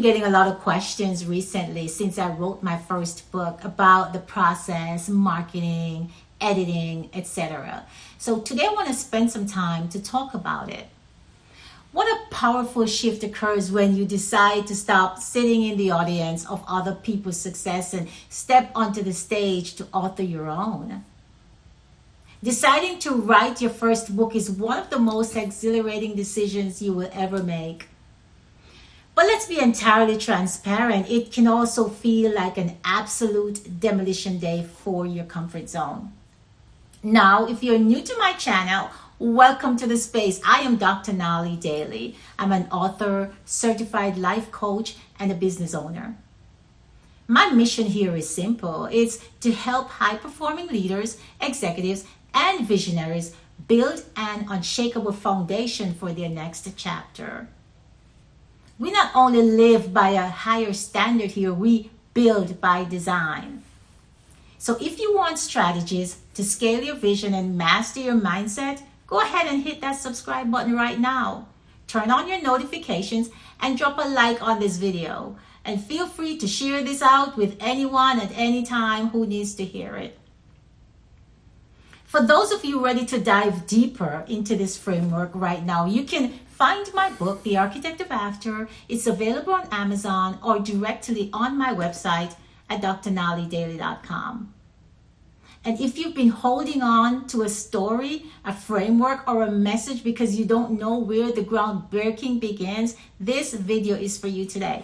getting a lot of questions recently since I wrote my first book about the process, marketing, editing, etc. So today I want to spend some time to talk about it. What a powerful shift occurs when you decide to stop sitting in the audience of other people's success and step onto the stage to author your own. Deciding to write your first book is one of the most exhilarating decisions you will ever make. But let's be entirely transparent, it can also feel like an absolute demolition day for your comfort zone. Now, if you're new to my channel, welcome to the space. I am Dr. Daly. I'm an author, certified life coach, and a business owner. My mission here is simple. It's to help high-performing leaders, executives, and visionaries build an unshakable foundation for their next chapter. We not only live by a higher standard here, we build by design. So if you want strategies to scale your vision and master your mindset, go ahead and hit that subscribe button right now. Turn on your notifications and drop a like on this video. And feel free to share this out with anyone at any time who needs to hear it. For those of you ready to dive deeper into this framework right now, you can find my book, The Architect of After. It's available on Amazon or directly on my website at drnalidaly.com. And if you've been holding on to a story, a framework, or a message because you don't know where the groundbreaking begins, this video is for you today.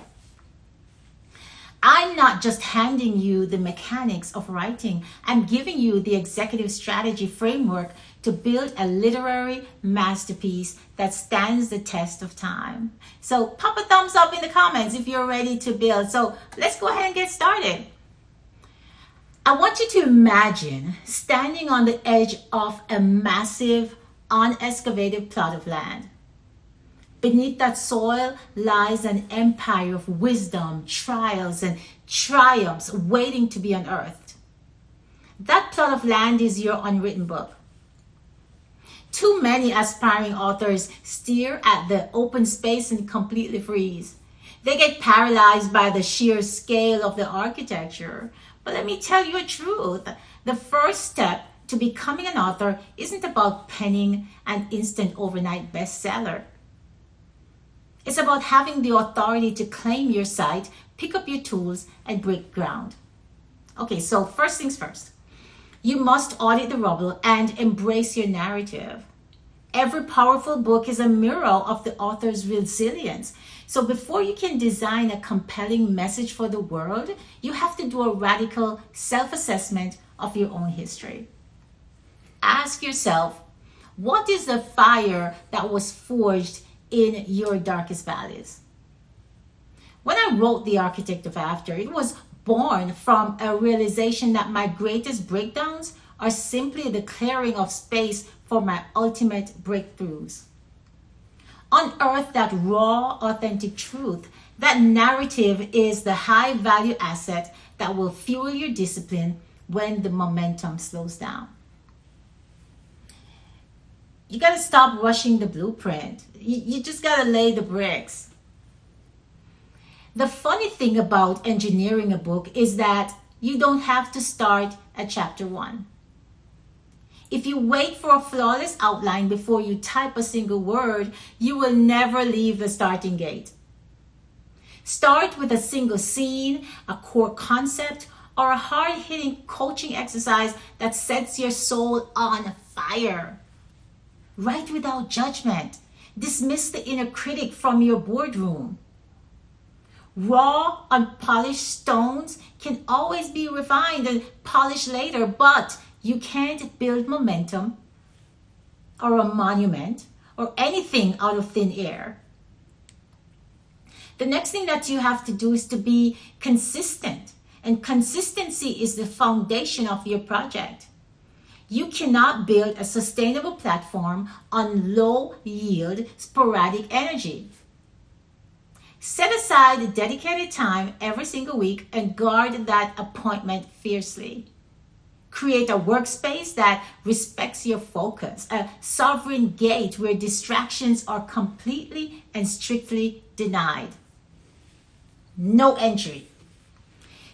I'm not just handing you the mechanics of writing. I'm giving you the executive strategy framework to build a literary masterpiece that stands the test of time. So pop a thumbs up in the comments if you're ready to build. So let's go ahead and get started. I want you to imagine standing on the edge of a massive, unexcavated plot of land. Beneath that soil lies an empire of wisdom, trials, and triumphs waiting to be unearthed. That plot of land is your unwritten book. Too many aspiring authors stare at the open space and completely freeze. They get paralyzed by the sheer scale of the architecture. But let me tell you a truth. The first step to becoming an author isn't about penning an instant overnight bestseller. It's about having the authority to claim your site, pick up your tools, and break ground. Okay, so first things first. You must audit the rubble and embrace your narrative. Every powerful book is a mirror of the author's resilience. So before you can design a compelling message for the world, you have to do a radical self-assessment of your own history. Ask yourself, what is the fire that was forged in your darkest valleys? When I wrote The Architect of After, it was born from a realization that my greatest breakdowns are simply the clearing of space for my ultimate breakthroughs. Unearth that raw, authentic truth. That narrative is the high value asset that will fuel your discipline when the momentum slows down. You got to stop rushing the blueprint. You just got to lay the bricks. The funny thing about engineering a book is that you don't have to start at chapter 1. If you wait for a flawless outline before you type a single word, you will never leave the starting gate. Start with a single scene, a core concept, or a hard-hitting coaching exercise that sets your soul on fire. Write without judgment. Dismiss the inner critic from your boardroom. Raw, unpolished stones can always be refined and polished later, but you can't build momentum or a monument or anything out of thin air. The next thing that you have to do is to be consistent. And consistency is the foundation of your project. You cannot build a sustainable platform on low yield, sporadic energy. Set aside dedicated time every single week and guard that appointment fiercely. Create a workspace that respects your focus, a sovereign gate where distractions are completely and strictly denied. no entry.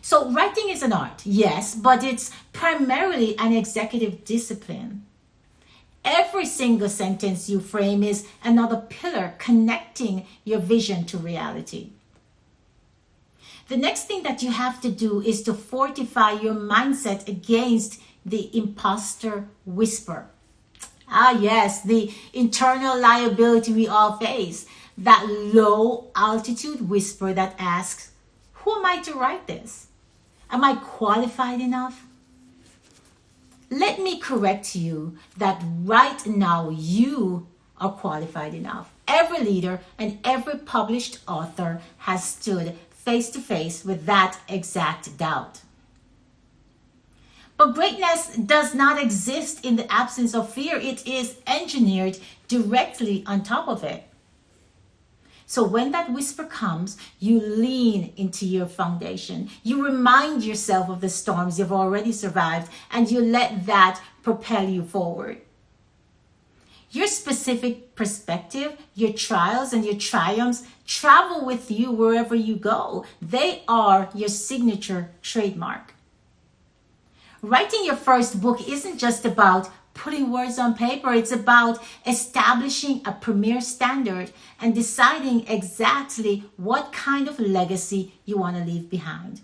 So writing is an art, yes, but it's primarily an executive discipline. Every single sentence you frame is another pillar connecting your vision to reality. The next thing that you have to do is to fortify your mindset against the imposter whisper. Ah, yes, the internal liability we all face. That low altitude whisper that asks, who am I to write this? Am I qualified enough? Let me correct you that right now you are qualified enough. Every leader and every published author has stood face to face with that exact doubt. But greatness does not exist in the absence of fear. It is engineered directly on top of it. So when that whisper comes, you lean into your foundation. You remind yourself of the storms you've already survived, and you let that propel you forward. Your specific perspective, your trials and your triumphs travel with you wherever you go. They are your signature trademark. Writing your first book isn't just about putting words on paper. It's about establishing a premier standard and deciding exactly what kind of legacy you want to leave behind.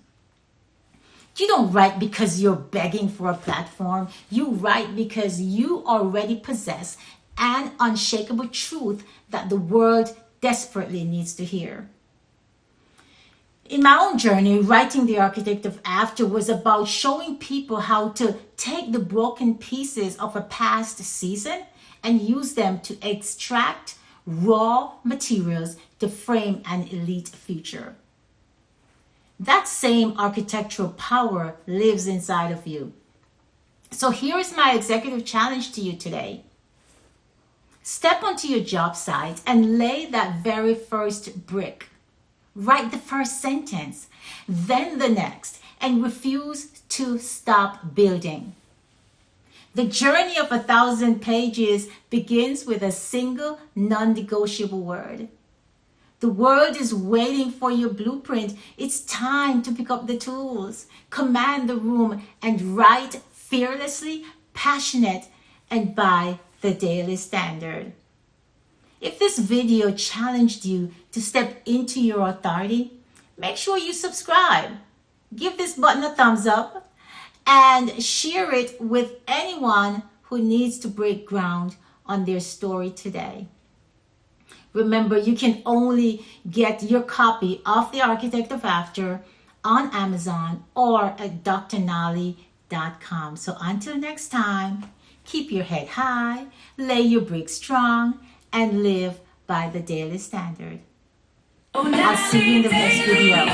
You don't write because you're begging for a platform. You write because you already possess an unshakable truth that the world desperately needs to hear. In my own journey, writing The Architect of After was about showing people how to take the broken pieces of a past season and use them to extract raw materials to frame an elite future. That same architectural power lives inside of you. So here is my executive challenge to you today. Step onto your job site and lay that very first brick. Write the first sentence, then the next, and refuse to stop building. The journey of 1,000 pages begins with a single non-negotiable word. The world is waiting for your blueprint. It's time to pick up the tools, command the room, and write fearlessly, passionate, and by the Daly standard. If this video challenged you to step into your authority, make sure you subscribe. Give this button a thumbs up and share it with anyone who needs to break ground on their story today. Remember, you can only get your copy of The Architect of After on Amazon or at drnally.com. So until next time, keep your head high, lay your bricks strong, and live by the Daly standard. I'll see you in the next video.